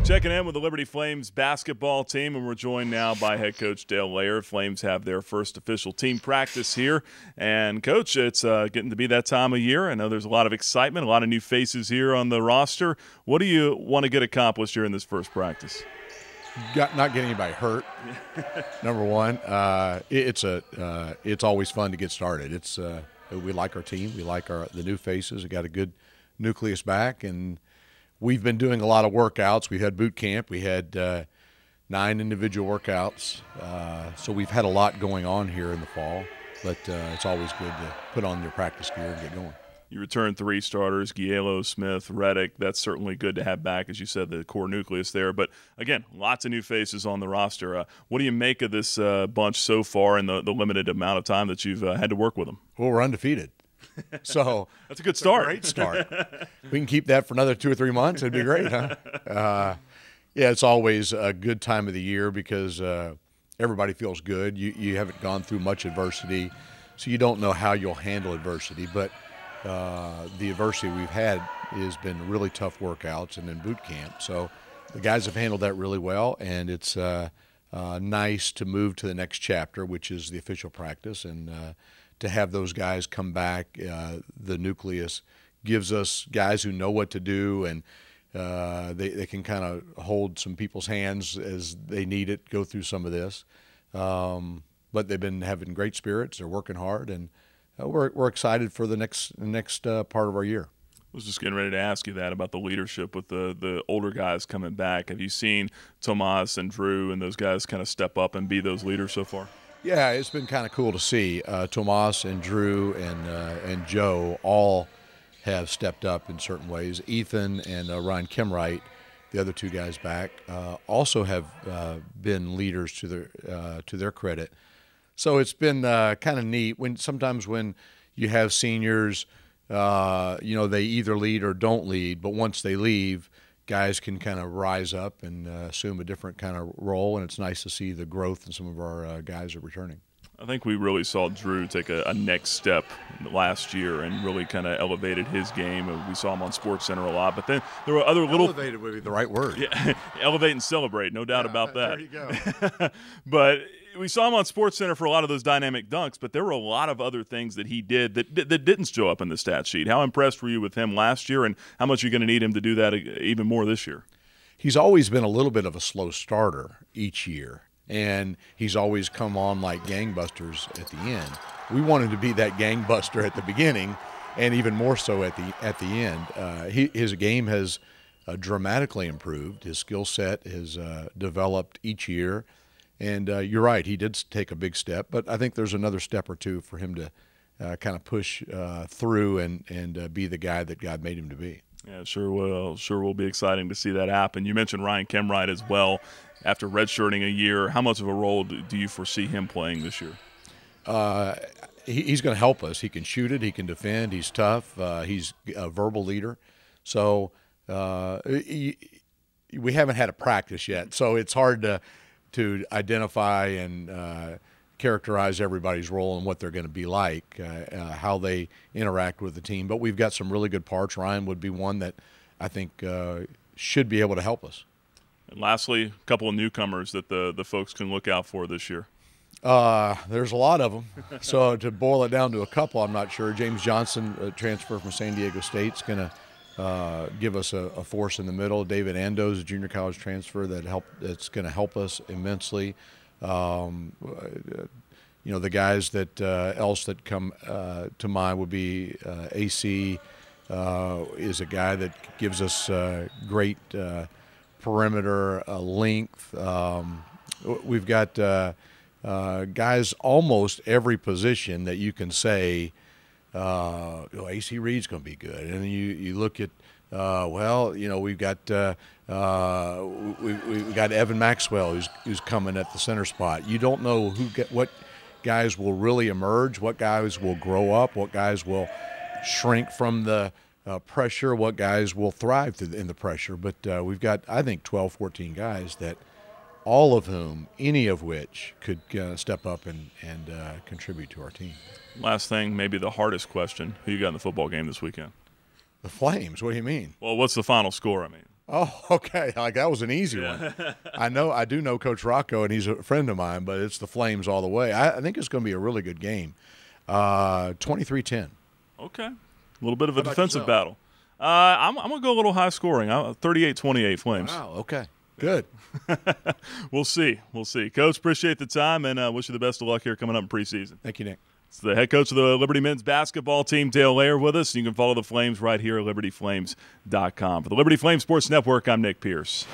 Checking in with the Liberty Flames basketball team, and we're joined now by head coach Dale Layer. Flames have their first official team practice here. And, Coach, it's getting to be that time of year. I know there's a lot of excitement, a lot of new faces here on the roster. What do you want to get accomplished here in this first practice? Not get anybody hurt, number one. It's always fun to get started. We like our team. We like the new faces. We got a good nucleus back, and we've been doing a lot of workouts. We had boot camp. We had 9 individual workouts. So we've had a lot going on here in the fall. But it's always good to put on your practice gear and get going. You returned 3 starters, Gielo, Smith, Reddick. That's certainly good to have back, as you said, the core nucleus there. But, again, lots of new faces on the roster. What do you make of this bunch so far in the limited amount of time that you've had to work with them? Well, we're undefeated. So that's a good start. Great start. We can keep that for another 2 or 3 months. It'd be great, huh? Yeah, it's always a good time of the year because everybody feels good. You haven't gone through much adversity, so you don't know how you'll handle adversity. But the adversity we've had has been really tough workouts and in boot camp. So the guys have handled that really well, and it's nice to move to the next chapter, which is the official practice, and to have those guys come back. The nucleus gives us guys who know what to do, and they can kind of hold some people's hands as they need it, go through some of this. But they've been having great spirits. They're working hard, and we're excited for the next part of our year. I was just getting ready to ask you that about the leadership with the older guys coming back. Have you seen Tomas and Drew and those guys kind of step up and be those leaders so far? Yeah, it's been kind of cool to see. Tomas and Drew and Joe all have stepped up in certain ways. Ethan and Ryan Kimwright, the other 2 guys back, also have been leaders to their credit. So it's been kind of neat. Sometimes when you have seniors, they either lead or don't lead, but once they leave, guys can kind of rise up and assume a different kind of role, and it's nice to see the growth in some of our guys are returning. I think we really saw Drew take a next step last year and really kind of elevated his game. We saw him on SportsCenter a lot, but then there were other little – Elevated would be the right word. Yeah, elevate and celebrate, no doubt about that. There you go. But we saw him on SportsCenter for a lot of those dynamic dunks, but there were a lot of other things that he did that didn't show up in the stat sheet. How impressed were you with him last year, and how much are you going to need him to do that even more this year? He's always been a little bit of a slow starter each year, and he's always come on like gangbusters at the end. We wanted to be that gangbuster at the beginning, and even more so at the end. His game has dramatically improved. His skill set has developed each year. And you're right, he did take a big step, but I think there's another step or 2 for him to kind of push through and be the guy that God made him to be. Yeah, sure will. Sure will be exciting to see that happen. You mentioned Ryan Kimwright as well. After redshirting a year, how much of a role do you foresee him playing this year? He's going to help us. He can shoot it. He can defend. He's tough. He's a verbal leader. So we haven't had a practice yet, so it's hard to identify and characterize everybody's role and what they're going to be like, how they interact with the team. But we've got some really good parts. Ryan would be one that I think should be able to help us. And lastly, a couple of newcomers that the folks can look out for this year. There's a lot of them. So to boil it down to a couple, I'm not sure. James Johnson, a transfer from San Diego State, is going to give us a force in the middle. David Ando's a junior college transfer that's going to help us immensely. The guys that else that come to mind would be AC is a guy that gives us great perimeter length. We've got guys almost every position that you can say, AC Reed's going to be good. And then you look at, we've got Evan Maxwell who's coming at the center spot. You don't know what guys will really emerge, what guys will grow up, what guys will shrink from the pressure, what guys will thrive in the pressure. But we've got, I think, 12, 14 guys that all of whom, any of which, could step up and contribute to our team. Last thing, maybe the hardest question. Who you got in the football game this weekend? The Flames, what do you mean? Well, what's the final score, I mean? Oh, okay. Like that was an easy one. I do know Coach Rocco, and he's a friend of mine, but it's the Flames all the way. I think it's going to be a really good game. 23-10. Okay. A little bit of a How about defensive yourself? battle. I'm going to go a little high scoring. 38-28 Flames. Wow, okay. Good. We'll see. Coach, appreciate the time, and wish you the best of luck here coming up in preseason. Thank you, Nick. It's the head coach of the Liberty men's basketball team, Dale Layer, with us. You can follow the Flames right here at libertyflames.com. For the Liberty Flames Sports Network, I'm Nick Pierce.